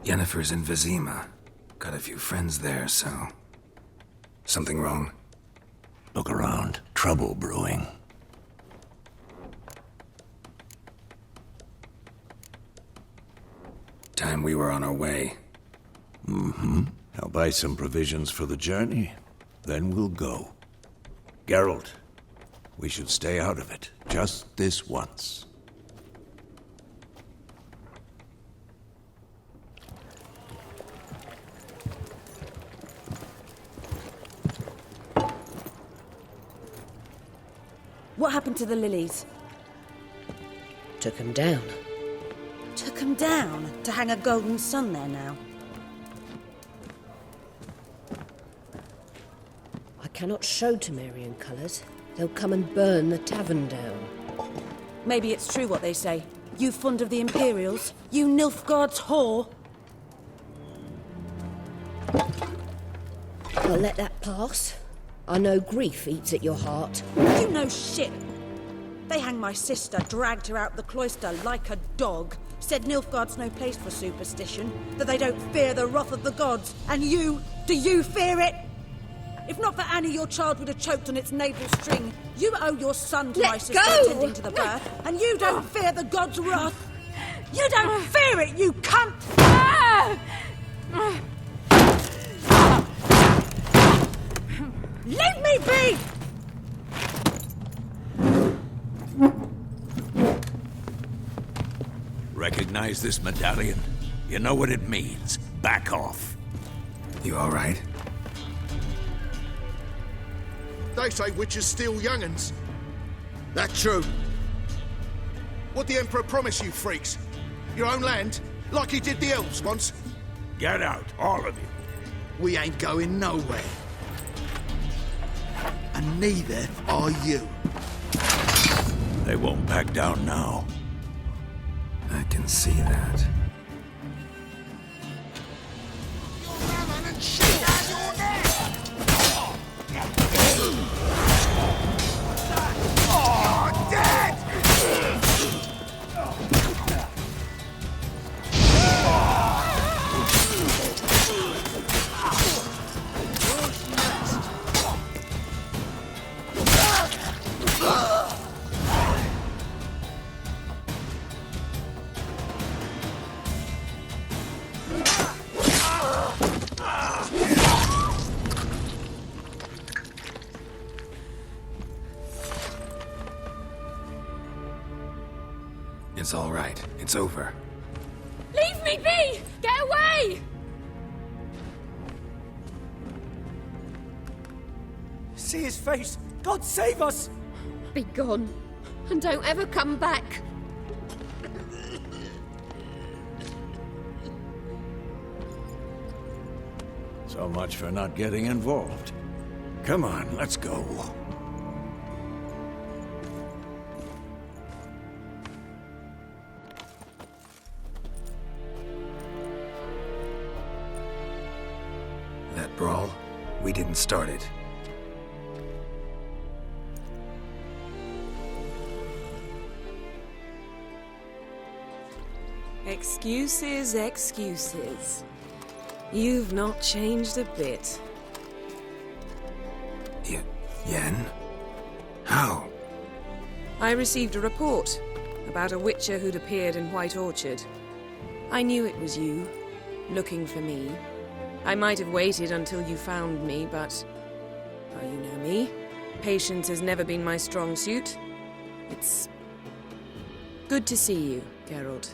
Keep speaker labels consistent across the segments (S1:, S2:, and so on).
S1: Yennefer's in Vesemir. Got a few friends there, so... Something wrong?
S2: Look around. Trouble brewing.
S1: Time we were on our way.
S2: I'll buy some provisions for the journey. Then we'll go. Geralt, we should stay out of it. Just this once.
S3: What happened to the lilies?
S4: Took him down.
S3: Took them down to hang a golden sun there now.
S4: I cannot show Temerian colours. They'll come and burn the tavern down.
S3: Maybe it's true what they say. You fond of the Imperials? You Nilfgaard's whore?
S4: I'll let that pass. I know grief eats at your heart.
S3: You know shit! They hanged my sister, dragged her out the cloister like a dog. Said Nilfgaard's no place for superstition, that they don't fear the wrath of the gods. And you, do you fear it? If not for Annie, your child would have choked on its navel string. You owe your son to my sister attending to the birth, and you don't fear the gods' wrath. You don't fear it, you cunt! Leave me be!
S2: Recognize this medallion? You know what it means. Back off.
S1: You all right?
S5: They say witches steal young'uns. That true? What the Emperor promise you, freaks? Your own land? Like he did the elves once?
S2: Get out, all of you.
S5: We ain't going nowhere. And neither are you.
S2: They won't back down now.
S1: I can see that. It's all right. It's over.
S6: Leave me be! Get away!
S7: See his face! God save us!
S6: Be gone, and don't ever come back.
S2: So much for not getting involved. Come on, let's go.
S1: That brawl, we didn't start it.
S8: Excuses, excuses. You've not changed a bit.
S1: Yen? How?
S8: I received a report about a witcher who'd appeared in White Orchard. I knew it was you, looking for me. I might have waited until you found me, but... well, you know me. Patience has never been my strong suit. It's... good to see you, Geralt.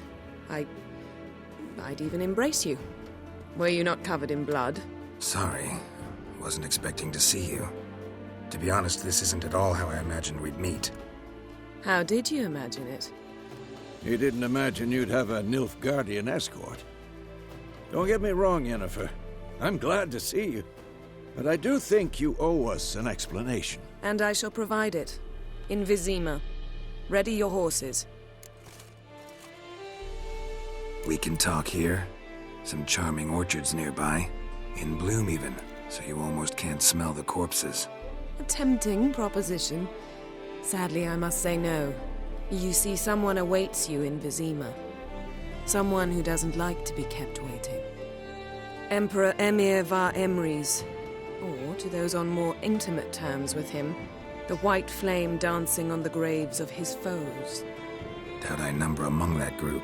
S8: I'd even embrace you. Were you not covered in blood?
S1: Sorry. Wasn't expecting to see you. To be honest, this isn't at all how I imagined we'd meet.
S8: How did you imagine it?
S2: You didn't imagine you'd have a Nilfgaardian escort. Don't get me wrong, Yennefer. I'm glad to see you. But I do think you owe us an explanation.
S8: And I shall provide it. In Vesemir. Ready your horses.
S1: We can talk here. Some charming orchards nearby. In bloom even, so you almost can't smell the corpses.
S8: A tempting proposition. Sadly, I must say no. You see, someone awaits you in Vesemir. Someone who doesn't like to be kept waiting. Emperor Emhyr var Emreis. Or, to those on more intimate terms with him, the white flame dancing on the graves of his foes.
S1: Doubt I number among that group.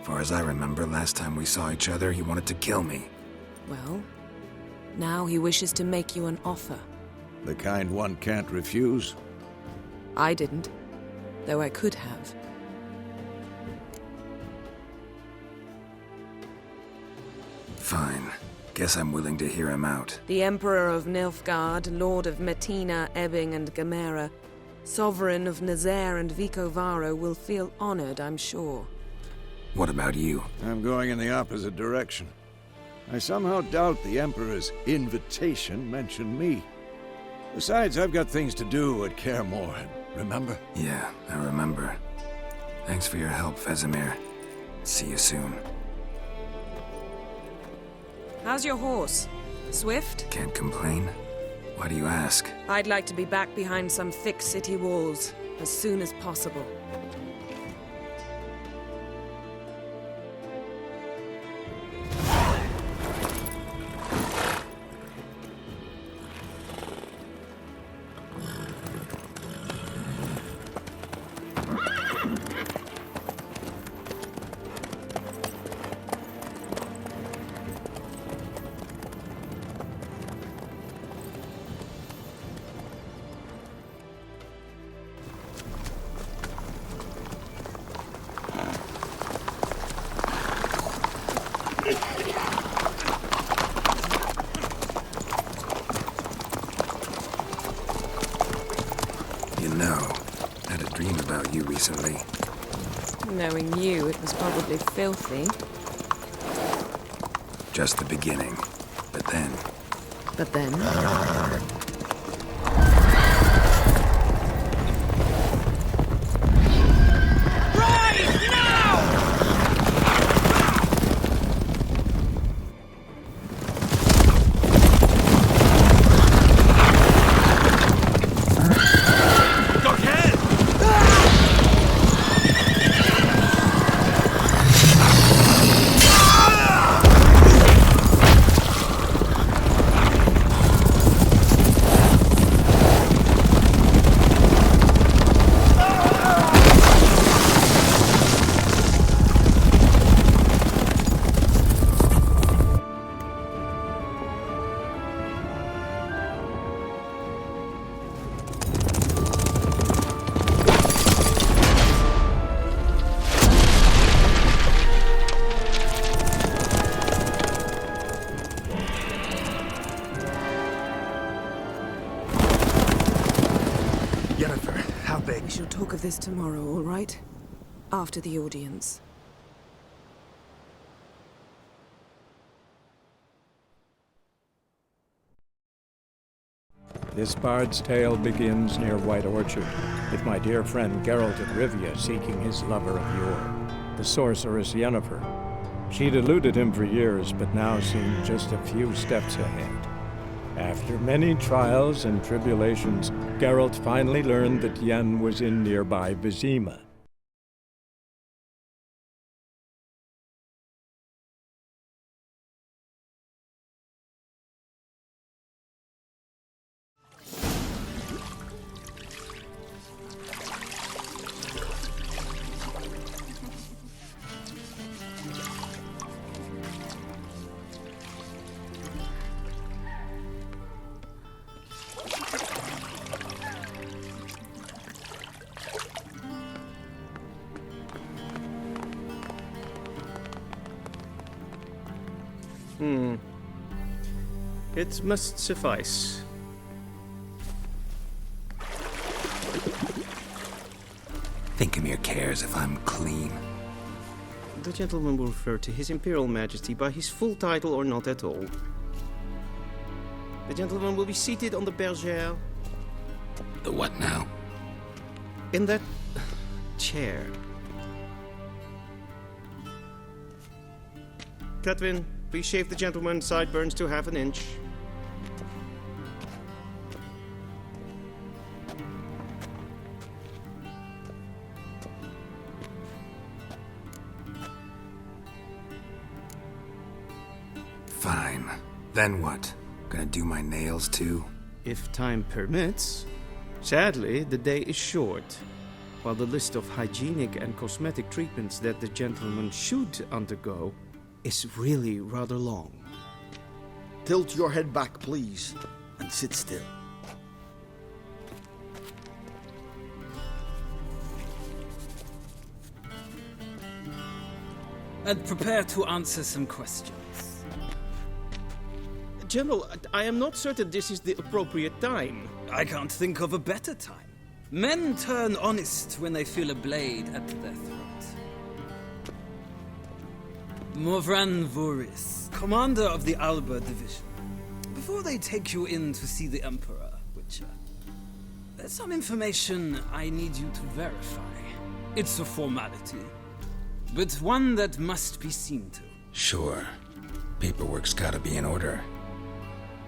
S1: Far as I remember, last time we saw each other, he wanted to kill me.
S8: Well, now he wishes to make you an offer.
S2: The kind one can't refuse.
S8: I didn't, though I could have.
S1: Fine. Guess I'm willing to hear him out.
S8: The Emperor of Nilfgaard, Lord of Metina, Ebbing and Gamera, Sovereign of Nazaire and Vicovaro will feel honored, I'm sure.
S1: What about you?
S2: I'm going in the opposite direction. I somehow doubt the Emperor's invitation mentioned me. Besides, I've got things to do at Kaer Morhen, remember?
S1: Yeah, I remember. Thanks for your help, Vesemir. See you soon.
S8: How's your horse? Swift?
S1: Can't complain. Why do you ask?
S8: I'd like to be back behind some thick city walls as soon as possible.
S1: You know, I had a dream about you recently.
S8: Knowing you, it was probably filthy.
S1: Just the beginning. But then...
S8: But then...
S1: Yennefer, how big?
S8: We shall talk of this tomorrow, all right? After the audience.
S9: This bard's tale begins near White Orchard, with my dear friend Geralt of Rivia seeking his lover of yore, the sorceress Yennefer. She'd eluded him for years, but now seemed just a few steps ahead. After many trials and tribulations, Geralt finally learned that Yen was in nearby Vesemir.
S10: It must suffice.
S1: Think Emhyr cares if I'm clean?
S10: The gentleman will refer to His Imperial Majesty by his full title or not at all. The gentleman will be seated on the bergère.
S1: The what now?
S10: In that chair. Catwin, please shave the gentleman's sideburns to half an inch.
S1: Fine. Then what? Gonna do my nails too?
S10: If time permits. Sadly, the day is short, while the list of hygienic and cosmetic treatments that the gentleman should undergo is really rather long.
S5: Tilt your head back, please, and sit still.
S11: And prepare to answer some questions.
S10: General, I am not certain this is the appropriate time.
S11: I can't think of a better time. Men turn honest when they feel a blade at their throat. Morvran Voris, commander of the Alba Division. Before they take you in to see the Emperor, Witcher, there's some information I need you to verify. It's a formality, but one that must be seen to.
S1: Sure. Paperwork's gotta be in order.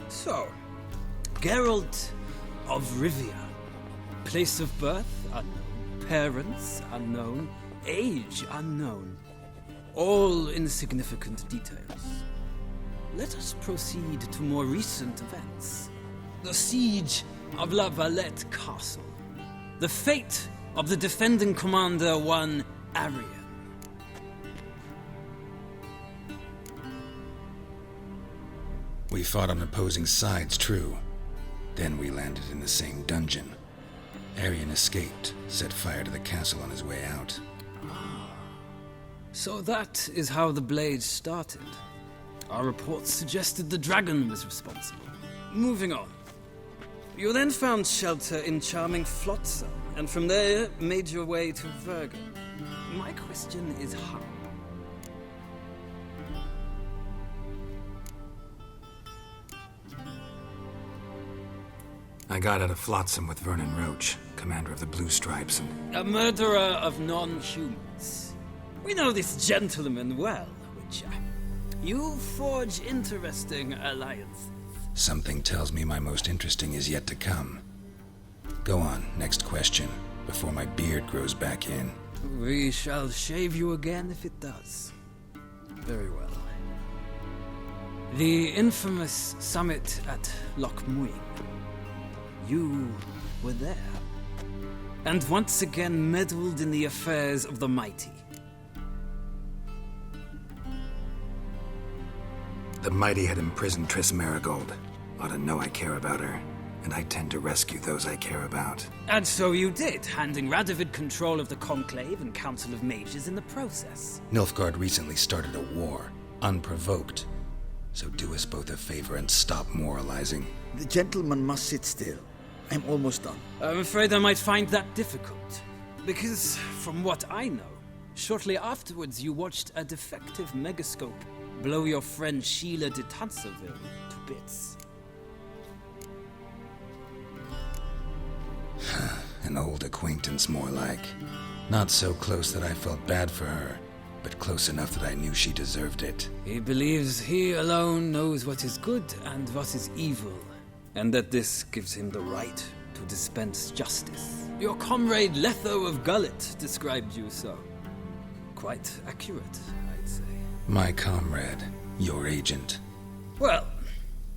S11: So, Geralt of Rivia. Place of birth unknown. Parents unknown. Age unknown. All insignificant details. Let us proceed to more recent events. The siege of La Valette Castle. The fate of the defending commander, one Arian.
S1: We fought on opposing sides, true. Then we landed in the same dungeon. Arian escaped, set fire to the castle on his way out.
S11: So that is how the blade started. Our reports suggested the dragon was responsible. Moving on. You then found shelter in charming Flotsam, and from there made your way to Vergen. My question is how?
S1: I got out of Flotsam with Vernon Roach, commander of the Blue Stripes, and...
S11: A murderer of non-humans. We know this gentleman well, Witcher. You forge interesting alliances.
S1: Something tells me my most interesting is yet to come. Go on, next question, before my beard grows back in.
S11: We shall shave you again if it does. Very well. The infamous summit at Loch Muin. You were there. And once again meddled in the affairs of the mighty.
S1: The mighty had imprisoned Triss Marigold. Ought to know I care about her, and I tend to rescue those I care about.
S11: And so you did, handing Radovid control of the Conclave and Council of Mages in the process.
S1: Nilfgaard recently started a war, unprovoked. So do us both a favor and stop moralizing.
S5: The gentleman must sit still. I'm almost done.
S11: I'm afraid I might find that difficult. Because, from what I know, shortly afterwards you watched a defective megascope blow your friend Sheila de Tanserville to bits.
S1: An old acquaintance, more like. Not so close that I felt bad for her, but close enough that I knew she deserved it.
S11: He believes he alone knows what is good and what is evil, and that this gives him the right to dispense justice. Your comrade Letho of Gullet described you so. Quite accurate, I'd say.
S1: My comrade, your agent.
S11: Well,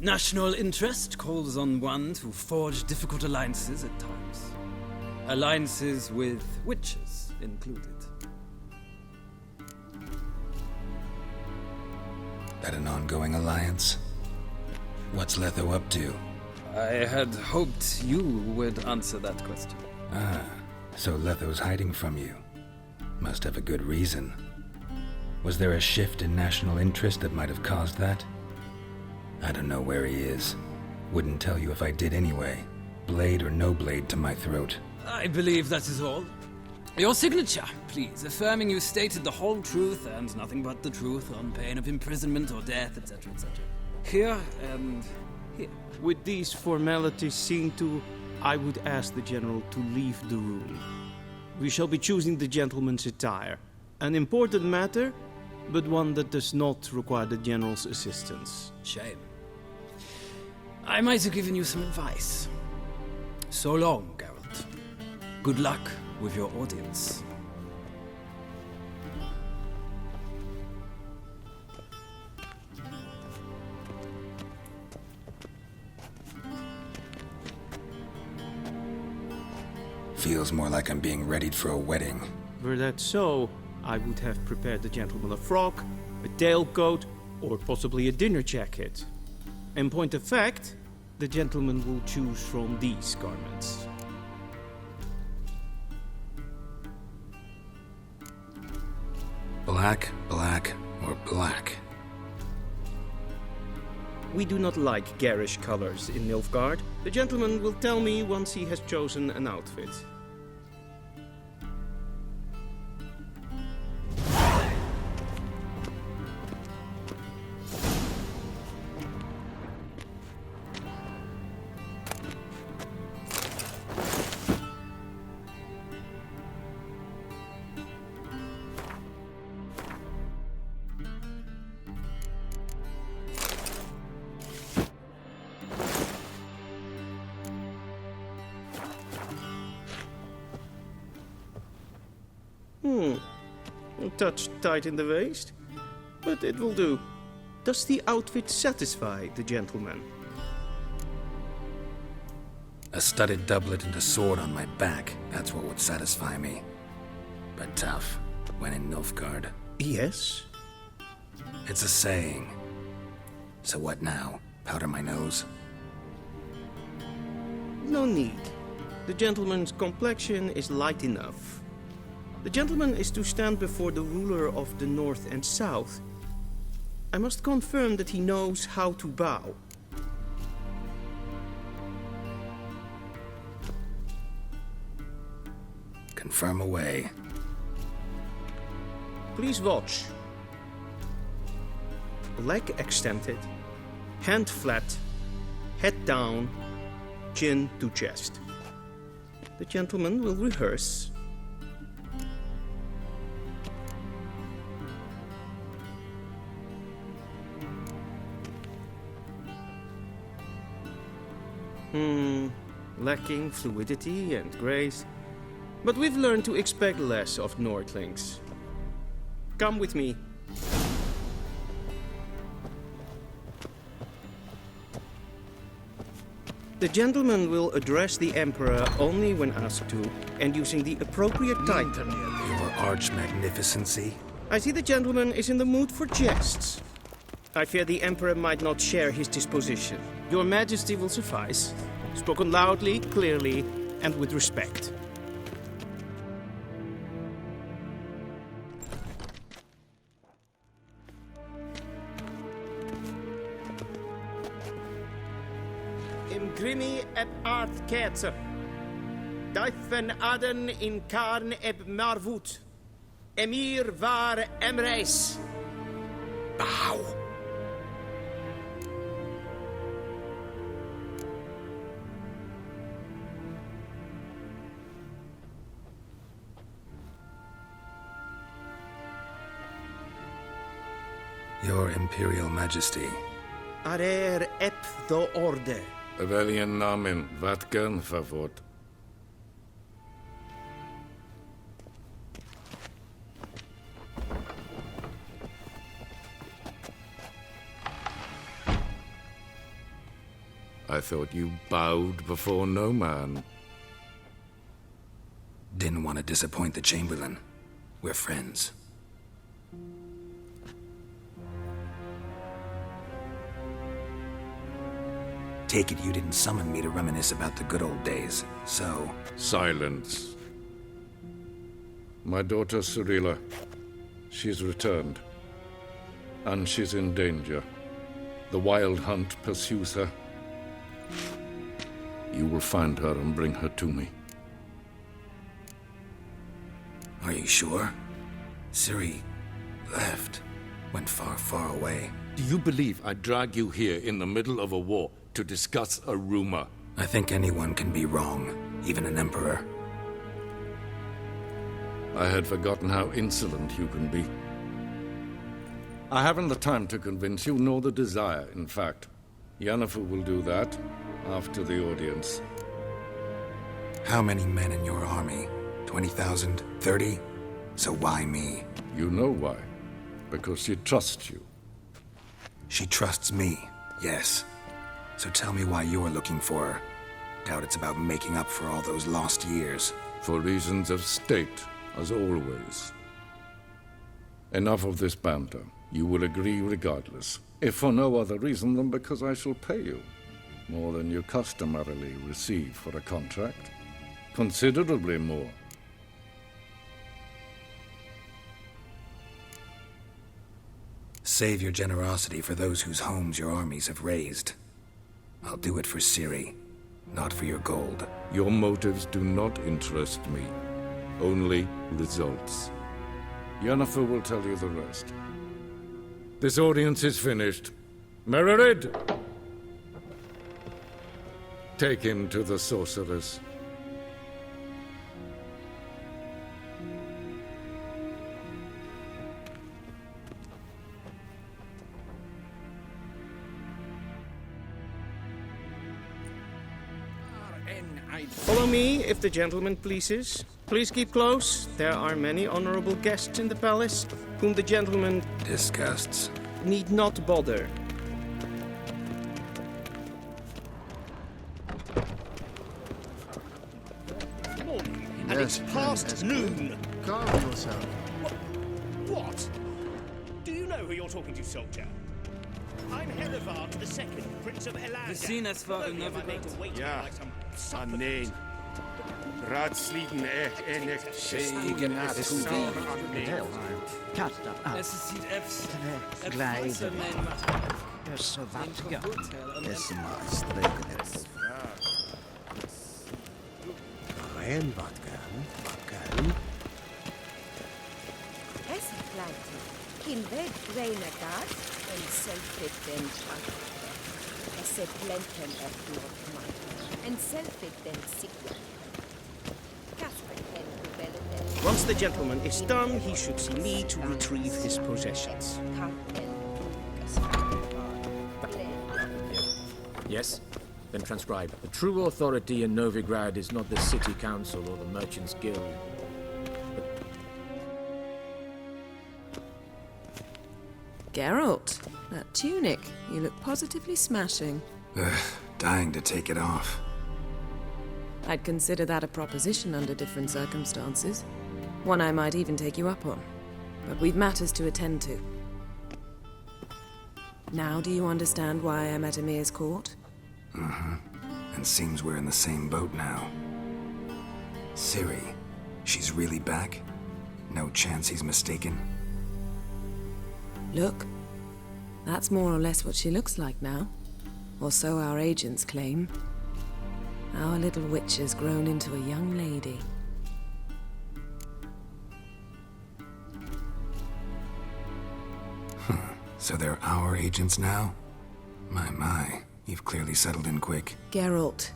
S11: national interest calls on one to forge difficult alliances at times. Alliances with witches included.
S1: That an ongoing alliance? What's Letho up to?
S11: I had hoped you would answer that question.
S1: Ah, so Letho's hiding from you. Must have a good reason. Was there a shift in national interest that might have caused that? I don't know where he is. Wouldn't tell you if I did anyway. Blade or no blade to my throat.
S11: I believe that is all. Your signature, please, affirming you stated the whole truth and nothing but the truth on pain of imprisonment or death, etc., etc. Here and here.
S10: With these formalities seen to, I would ask the general to leave the room. We shall be choosing the gentleman's attire. An important matter, but one that does not require the general's assistance.
S11: Shame. I might have given you some advice. So long, Geralt. Good luck with your audience.
S1: Feels more like I'm being readied for a wedding.
S10: Were that so, I would have prepared the gentleman a frock, a tailcoat, or possibly a dinner jacket. In point of fact, the gentleman will choose from these garments.
S1: Black, black, or black?
S10: We do not like garish colors in Nilfgaard. The gentleman will tell me once he has chosen an outfit. A touch tight in the waist, but it will do. Does the outfit satisfy the gentleman?
S1: A studded doublet and a sword on my back, that's what would satisfy me. But tough, when in Nilfgaard.
S10: Yes.
S1: It's a saying. So what now? Powder my nose?
S10: No need. The gentleman's complexion is light enough. The gentleman is to stand before the ruler of the North and South. I must confirm that he knows how to bow.
S1: Confirm away.
S10: Please watch. Leg extended, hand flat, head down, chin to chest. The gentleman will rehearse. Lacking fluidity and grace. But we've learned to expect less of Nordlings. Come with me. The gentleman will address the Emperor only when asked to, and using the appropriate title.
S1: Your arch-magnificency?
S10: I see the gentleman is in the mood for jests. I fear the Emperor might not share his disposition. Your Majesty will suffice. Spoken loudly, clearly, and with respect. Im grimi eb art ketzer. Daifen aden in karn eb marvut. Emhyr var Emreis.
S1: Bow! Your Imperial Majesty.
S10: Arer ep do orde.
S12: Welchen Namen? Wat gern verwort? I thought you bowed before no man.
S1: Didn't want to disappoint the Chamberlain. We're friends. Take it you didn't summon me to reminisce about the good old days, so...
S12: Silence. My daughter Cyrilla, she's returned. And she's in danger. The Wild Hunt pursues her. You will find her and bring her to me.
S1: Are you sure? Ciri left. Went far, far away.
S12: Do you believe I'd drag you here in the middle of a war to discuss a rumor?
S1: I think anyone can be wrong, even an emperor.
S12: I had forgotten how insolent you can be. I haven't the time to convince you, nor the desire, in fact. Yennefer will do that after the audience.
S1: How many men in your army? 20,000? 30? So why me?
S12: You know why. Because she trusts you.
S1: She trusts me, yes. So tell me why you're looking for her. Doubt it's about making up for all those lost years.
S12: For reasons of state, as always. Enough of this banter. You will agree regardless, if for no other reason than because I shall pay you. More than you customarily receive for a contract. Considerably more.
S1: Save your generosity for those whose homes your armies have razed. I'll do it for Ciri, not for your gold.
S12: Your motives do not interest me. Only results. Yennefer will tell you the rest. This audience is finished. Mererid! Take him to the sorceress.
S10: Follow me, if the gentleman pleases. Please keep close. There are many honorable guests in the palace, whom the gentleman
S1: disgusts.
S10: Need not bother.
S5: And it's past noon.
S13: Calm yourself.
S14: What? Do you know who you're talking to, soldier? I'm Herivard II, Prince of Elander.
S11: We zien het voor een Novigrad.
S14: Ja,
S13: nee. Raadsleden en ik
S14: Zegen naar de
S13: toewijding.
S11: Es ziet efs.
S15: Glijden. Dus zo wat, ja. Is maar streken het. En wat kan?
S16: Es bleibt. Kin weg reine gas en selfit den tank. Es se blenten er blot en selfit den sigla.
S10: Once the gentleman is done, he should see me to retrieve his possessions.
S17: Yes? Then transcribe. The true authority in Novigrad is not the City Council or the Merchants Guild.
S8: Geralt, that tunic. You look positively smashing.
S1: Dying to take it off.
S8: I'd consider that a proposition under different circumstances. One I might even take you up on. But we've matters to attend to. Now do you understand why I'm at Emhyr's court?
S1: Mm-hmm. And seems we're in the same boat now. Ciri, she's really back? No chance he's mistaken?
S8: Look, that's more or less what she looks like now. Or so our agents claim. Our little witch has grown into a young lady.
S1: So they're our agents now? My, you've clearly settled in quick.
S8: Geralt,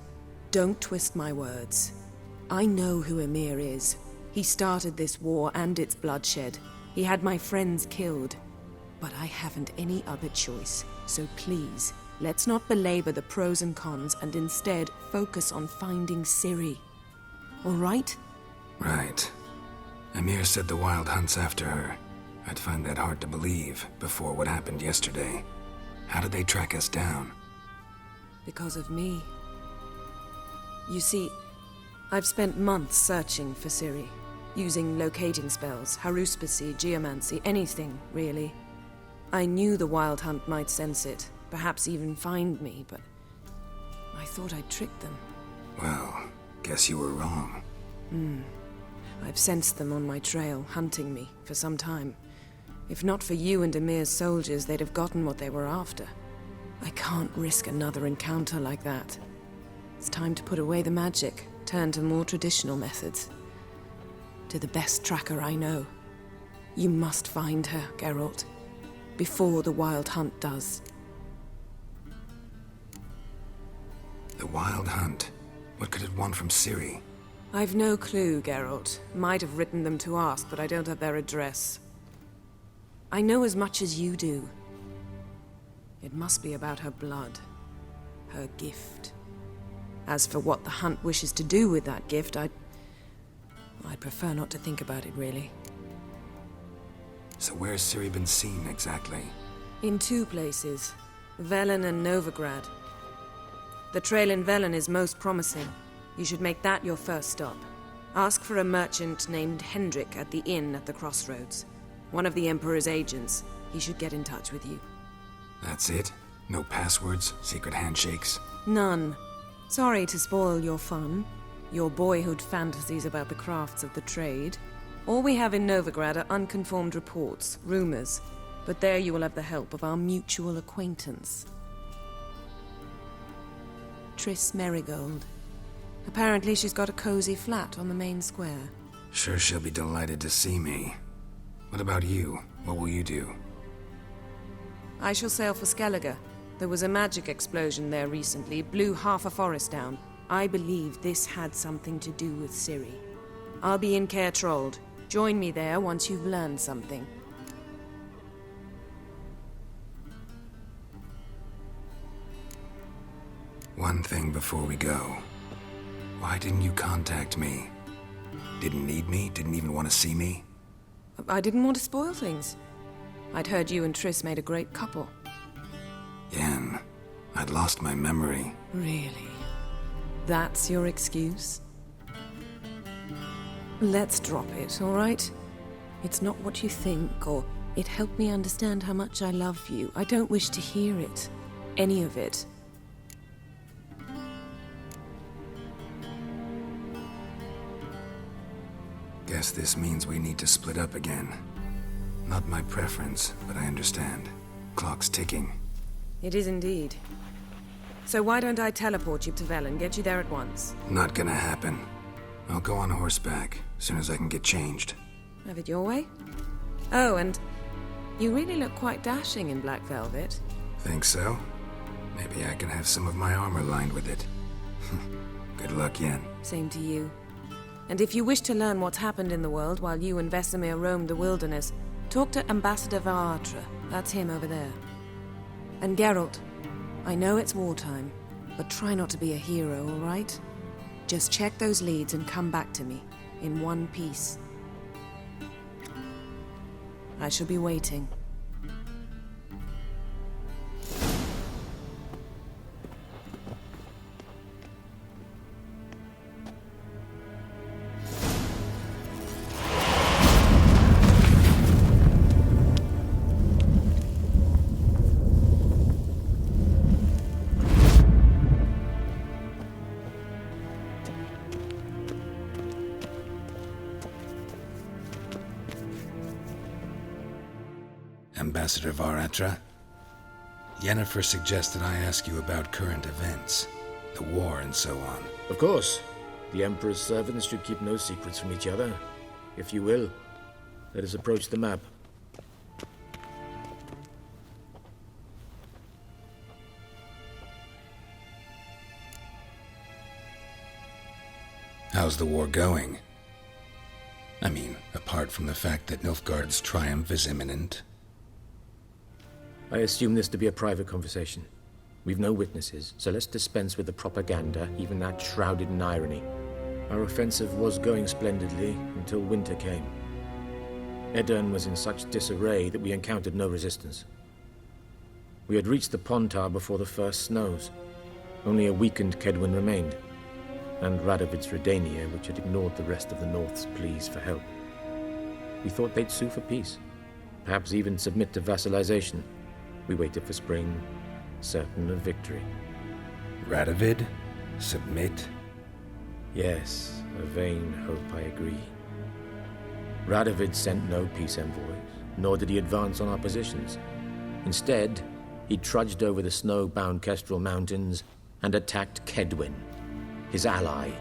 S8: don't twist my words. I know who Emhyr is. He started this war and its bloodshed. He had my friends killed. But I haven't any other choice. So please, let's not belabor the pros and cons and instead focus on finding Ciri. All right?
S1: Right. Emhyr said the Wild Hunt's after her. I'd find that hard to believe before what happened yesterday. How did they track us down?
S8: Because of me. You see, I've spent months searching for Ciri, using locating spells, haruspicy, geomancy, anything, really. I knew the Wild Hunt might sense it, perhaps even find me, but I thought I'd tricked them.
S1: Well, guess you were wrong.
S8: I've sensed them on my trail, hunting me, for some time. If not for you and Emhyr's soldiers, they'd have gotten what they were after. I can't risk another encounter like that. It's time to put away the magic, turn to more traditional methods. To the best tracker I know. You must find her, Geralt. Before the Wild Hunt does.
S1: The Wild Hunt? What could it want from Ciri?
S8: I've no clue, Geralt. Might have written them to ask, but I don't have their address. I know as much as you do. It must be about her blood. Her gift. As for what the Hunt wishes to do with that gift, I'd prefer not to think about it, really.
S1: So where's Ciri been seen, exactly?
S8: In two places. Velen and Novigrad. The trail in Velen is most promising. You should make that your first stop. Ask for a merchant named Hendrik at the inn at the crossroads. One of the Emperor's agents. He should get in touch with you.
S1: That's it? No passwords? Secret handshakes?
S8: None. Sorry to spoil your fun. Your boyhood fantasies about the crafts of the trade. All we have in Novigrad are unconfirmed reports, rumors. But there you will have the help of our mutual acquaintance. Triss Merigold. Apparently she's got a cozy flat on the main square.
S1: Sure she'll be delighted to see me. What about you? What will you do?
S8: I shall sail for Skellige. There was a magic explosion there recently, blew half a forest down. I believe this had something to do with Ciri. I'll be in Caer Trold. Join me there once you've learned something.
S1: One thing before we go. Why didn't you contact me? Didn't need me? Didn't even want to see me?
S8: I didn't want to spoil things. I'd heard you and Triss made a great couple.
S1: Yen, I'd lost my memory.
S8: Really? That's your excuse? Let's drop it, all right? It's not what you think, or it helped me understand how much I love you. I don't wish to hear it. Any of it.
S1: Guess this means we need to split up again. Not my preference, but I understand. Clock's ticking.
S8: It is indeed. So why don't I teleport you to Vel and get you there at once?
S1: Not gonna happen. I'll go on horseback, as soon as I can get changed.
S8: Have it your way? Oh, and you really look quite dashing in black velvet.
S1: Think so? Maybe I can have some of my armor lined with it. Good luck, Yen.
S8: Same to you. And if you wish to learn what's happened in the world while you and Vesemir roamed the wilderness, talk to Ambassador Varatra. That's him over there. And Geralt, I know it's wartime, but try not to be a hero, all right? Just check those leads and come back to me, in one piece. I shall be waiting.
S1: Ambassador Varatra? Yennefer suggested I ask you about current events, the war and so on.
S17: Of course. The Emperor's servants should keep no secrets from each other. If you will, let us approach the map.
S1: How's the war going? I mean, apart from the fact that Nilfgaard's triumph is imminent.
S17: I assume this to be a private conversation. We've no witnesses, so let's dispense with the propaganda, even that shrouded in irony. Our offensive was going splendidly until winter came. Edirn was in such disarray that we encountered no resistance. We had reached the Pontar before the first snows. Only a weakened Kedwin remained, and Radovid's Redania, which had ignored the rest of the North's pleas for help. We thought they'd sue for peace, perhaps even submit to vassalization. We waited for spring, certain of victory.
S1: Radovid? Submit?
S17: Yes, a vain hope, I agree. Radovid sent no peace envoys, nor did he advance on our positions. Instead, he trudged over the snow-bound Kestrel Mountains and attacked Kedwin, his ally.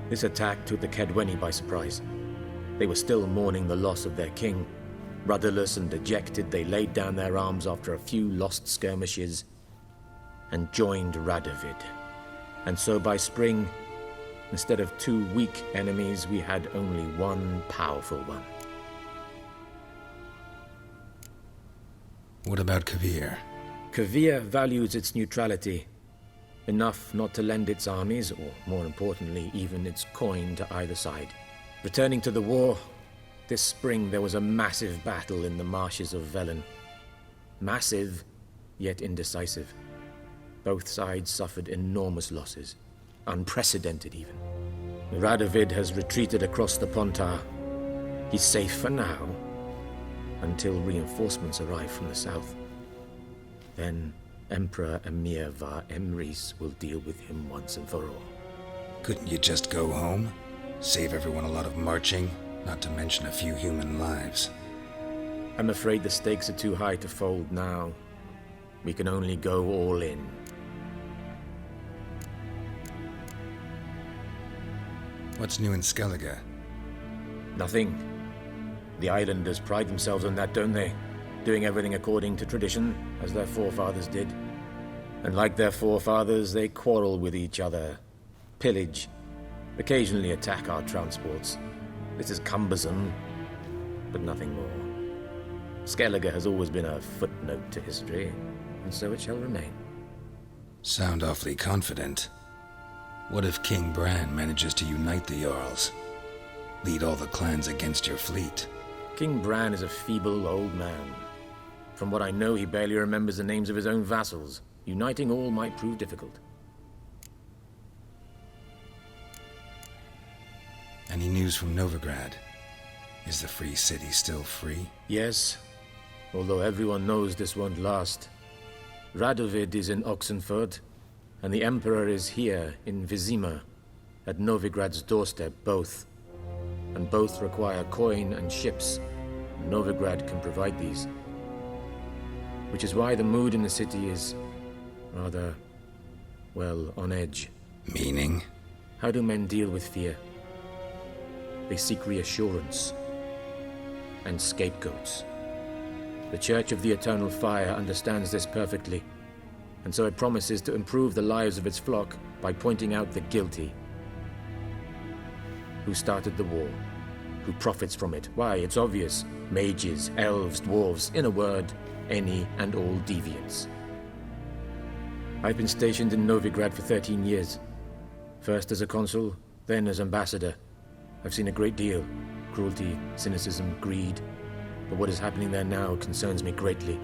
S17: This attack took the Kedweni by surprise. They were still mourning the loss of their king. Rudderless and dejected, they laid down their arms after a few lost skirmishes and joined Radovid. And so by spring, instead of two weak enemies, we had only one powerful one.
S1: What about Kavir?
S17: Kavir values its neutrality, enough not to lend its armies, or more importantly, even its coin to either side. Returning to the war, this spring there was a massive battle in the marshes of Velen. Massive, yet indecisive. Both sides suffered enormous losses, unprecedented even. Radovid has retreated across the Pontar. He's safe for now, until reinforcements arrive from the south. Then Emperor Emhyr var Emreis will deal with him once and for all.
S1: Couldn't you just go home? Save everyone a lot of marching, not to mention a few human lives.
S17: I'm afraid the stakes are too high to fold now. We can only go all in.
S1: What's new in Skellige?
S17: Nothing. The islanders pride themselves on that, don't they? Doing everything according to tradition, as their forefathers did. And like their forefathers, they quarrel with each other, pillage, occasionally attack our transports. This is cumbersome, but nothing more. Skellige has always been a footnote to history, and so it shall remain.
S1: Sound awfully confident. What if King Bran manages to unite the Jarls? Lead all the clans against your fleet?
S17: King Bran is a feeble old man. From what I know, he barely remembers the names of his own vassals. Uniting all might prove difficult.
S1: Any news from Novigrad? Is the free city still free?
S17: Yes, although everyone knows this won't last. Radovid is in Oxenfurt, and the Emperor is here in Vesemir, at Novigrad's doorstep, both. And both require coin and ships. Novigrad can provide these. Which is why the mood in the city is rather, well, on edge.
S1: Meaning?
S17: How do men deal with fear? They seek reassurance and scapegoats. The Church of the Eternal Fire understands this perfectly, and so it promises to improve the lives of its flock by pointing out the guilty. Who started the war? Who profits from it? Why, it's obvious. Mages, elves, dwarves, in a word, any and all deviants. I've been stationed in Novigrad for 13 years. First as a consul, then as ambassador. I've seen a great deal. Cruelty, cynicism, greed. But what is happening there now concerns me greatly.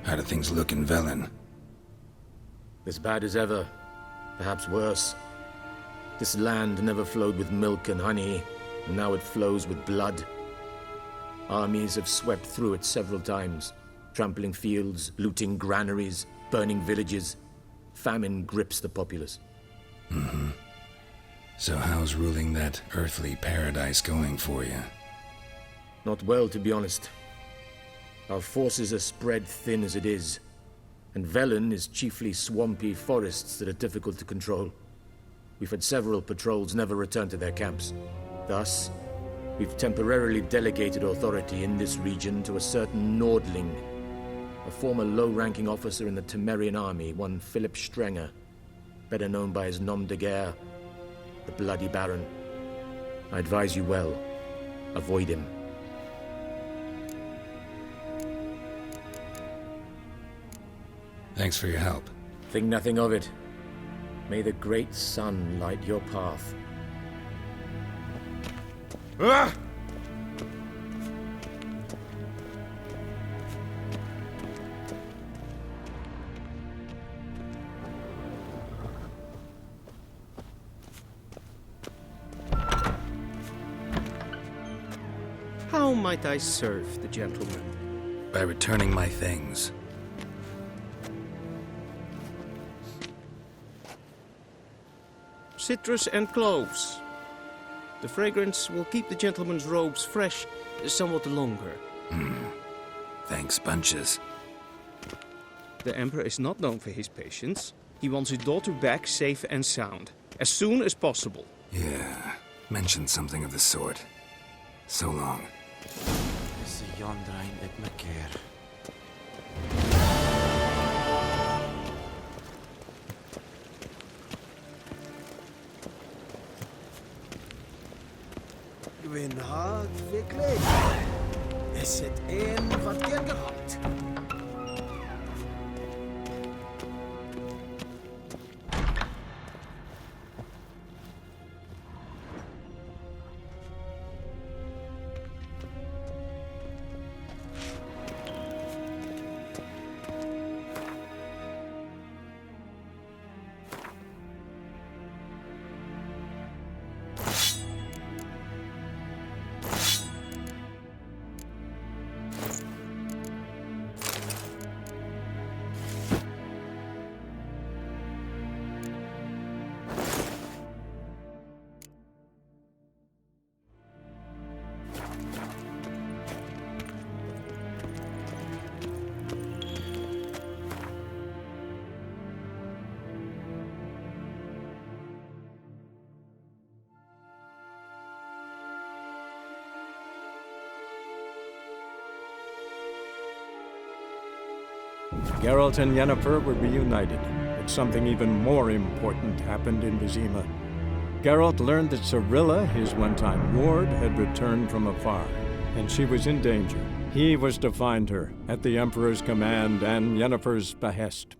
S1: How do things look in Velen?
S17: As bad as ever. Perhaps worse. This land never flowed with milk and honey, and now it flows with blood. Armies have swept through it several times, trampling fields, looting granaries, burning villages. Famine grips the populace.
S1: So how's ruling that earthly paradise going for you?
S17: Not well, to be honest. Our forces are spread thin as it is, and Velen is chiefly swampy forests that are difficult to control. We've had several patrols never return to their camps. Thus, we've temporarily delegated authority in this region to a certain Nordling, a former low-ranking officer in the Temerian army, one Philip Strenger, better known by his nom de guerre, the Bloody Baron. I advise you well. Avoid him.
S1: Thanks for your help.
S17: Think nothing of it. May the great sun light your path.
S5: Ah!
S10: How might I serve the gentleman?
S1: By returning my things.
S10: Citrus and cloves. The fragrance will keep the gentleman's robes fresh somewhat longer.
S1: Thanks, bunches.
S10: The Emperor is not known for his patience. He wants his daughter back safe and sound, as soon as possible.
S1: Yeah, mentioned something of the sort. So long.
S15: Gwyn hard verkleed. Is het een wat je gehad?
S9: Geralt and Yennefer were reunited, but something even more important happened in Vesemir. Geralt learned that Cirilla, his one-time ward, had returned from afar, and she was in danger. He was to find her, at the Emperor's command and Yennefer's behest.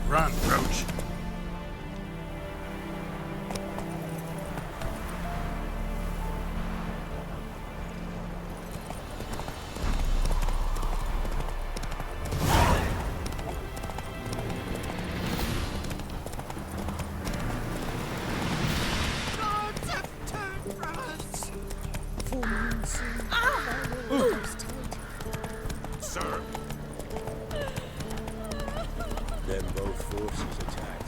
S1: Run, Roach.
S14: Sir.
S18: Then both forces attacked.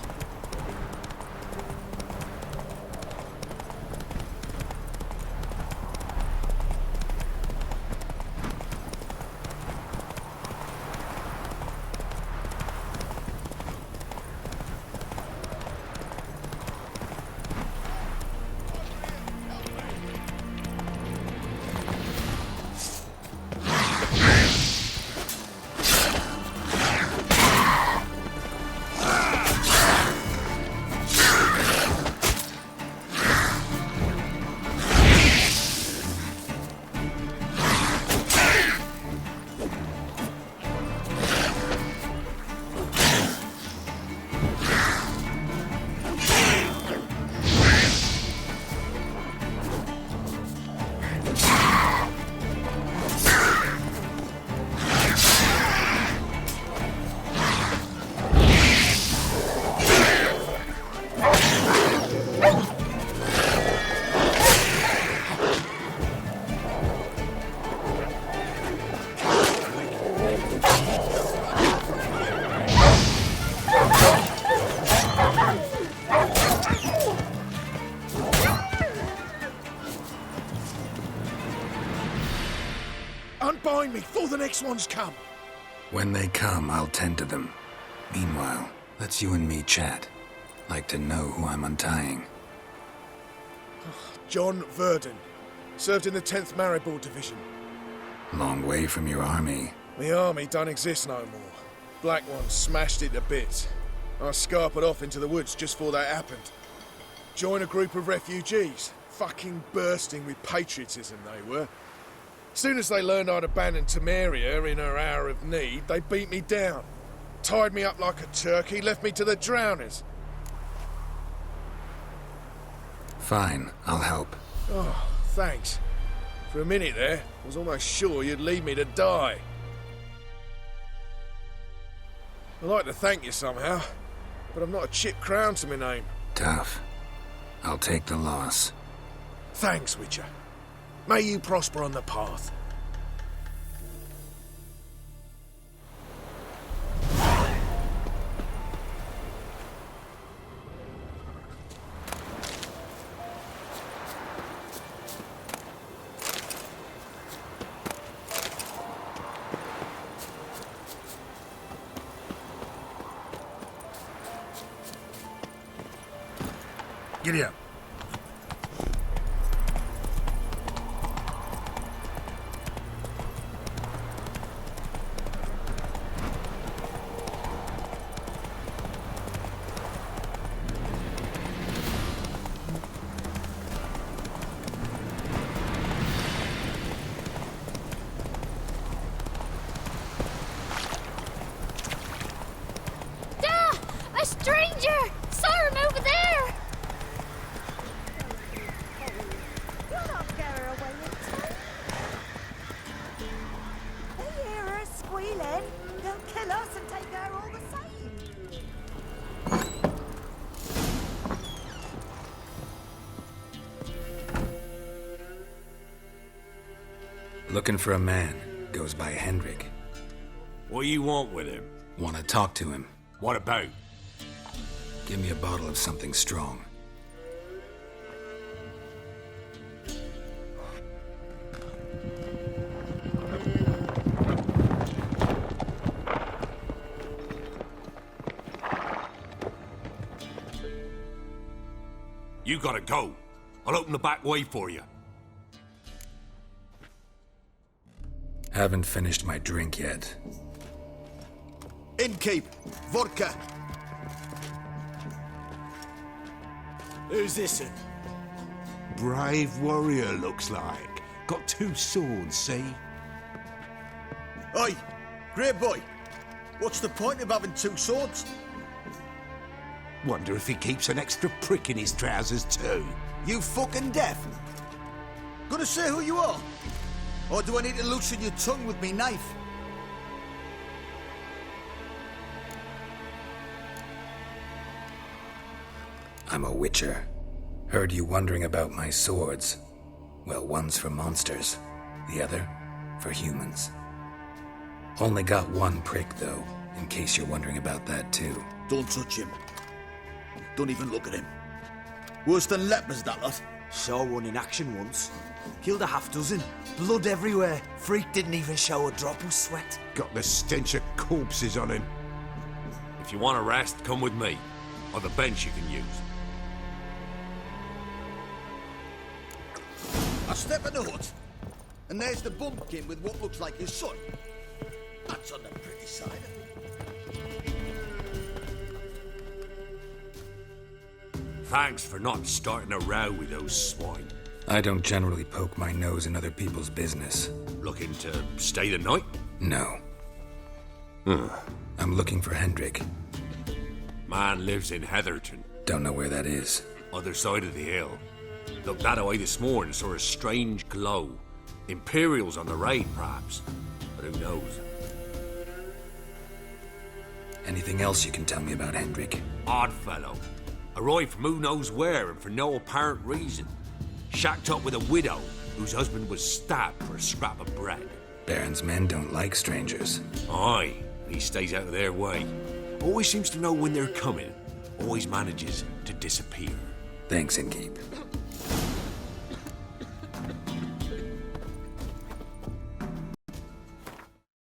S5: Unbind me before the next ones come.
S1: When they come, I'll tend to them. Meanwhile, let's you and me chat. Like to know who I'm untying.
S5: John Verdon. Served in the 10th Maribor Division.
S1: Long way from your army.
S5: The army don't exist no more. Black Ones smashed it to bits. I scarpered off into the woods just before that happened. Joined a group of refugees. Fucking bursting with patriotism they were. Soon as they learned I'd abandoned Temeria in her hour of need, they beat me down. Tied me up like a turkey, left me to the drowners.
S1: Fine, I'll help.
S5: Oh, thanks. For a minute there, I was almost sure you'd leave me to die. I'd like to thank you somehow, but I've not a chip crown to my name.
S1: Tough. I'll take the loss.
S5: Thanks, Witcher. May you prosper on the path.
S1: Giddy up.
S6: A stranger! Saw him over there!
S3: You'll not get her away in time. They hear her squealing. They'll kill us and take her all the same.
S1: Looking for a man. Goes by Hendrik.
S18: What do you want with him?
S1: Want to talk to him.
S18: What about?
S1: Give me a bottle of something strong.
S18: You gotta go. I'll open the back way for you.
S1: Haven't finished my drink yet.
S19: Innkeep, vodka. Who's this?
S20: Brave warrior, looks like. Got 2 swords, see?
S19: Oi, great boy. What's the point of having 2 swords?
S20: Wonder if he keeps an extra prick in his trousers too.
S19: You fucking deaf? Gonna say who you are? Or do I need to loosen your tongue with me knife?
S1: I'm a witcher. Heard you wondering about my swords. Well, one's for monsters, the other for humans. Only got 1 prick, though, in case you're wondering about that, too.
S19: Don't touch him. Don't even look at him. Worse than lepers, that lot.
S7: Saw one in action once. Killed a half-dozen. Blood everywhere. Freak didn't even show a drop of sweat.
S20: Got the stench of corpses on him.
S18: If you want a rest, come with me. Or the bench you can use.
S19: I step in the hut, and there's the bumpkin with what looks like his son. That's on the pretty side.
S18: Thanks for not starting a row with those swine.
S1: I don't generally poke my nose in other people's business.
S18: Looking to stay the night?
S1: No. I'm looking for Hendrik.
S18: Man lives in Heatherton.
S1: Don't know where that is.
S18: Other side of the hill. Looked that away this morning, saw a strange glow. Imperials on the raid, perhaps. But who knows?
S1: Anything else you can tell me about Hendrik?
S18: Odd fellow. Arrived from who knows where and for no apparent reason. Shacked up with a widow whose husband was stabbed for a scrap of bread.
S1: Baron's men don't like strangers.
S18: Aye, he stays out of their way. Always seems to know when they're coming. Always manages to disappear.
S1: Thanks, Innkeep.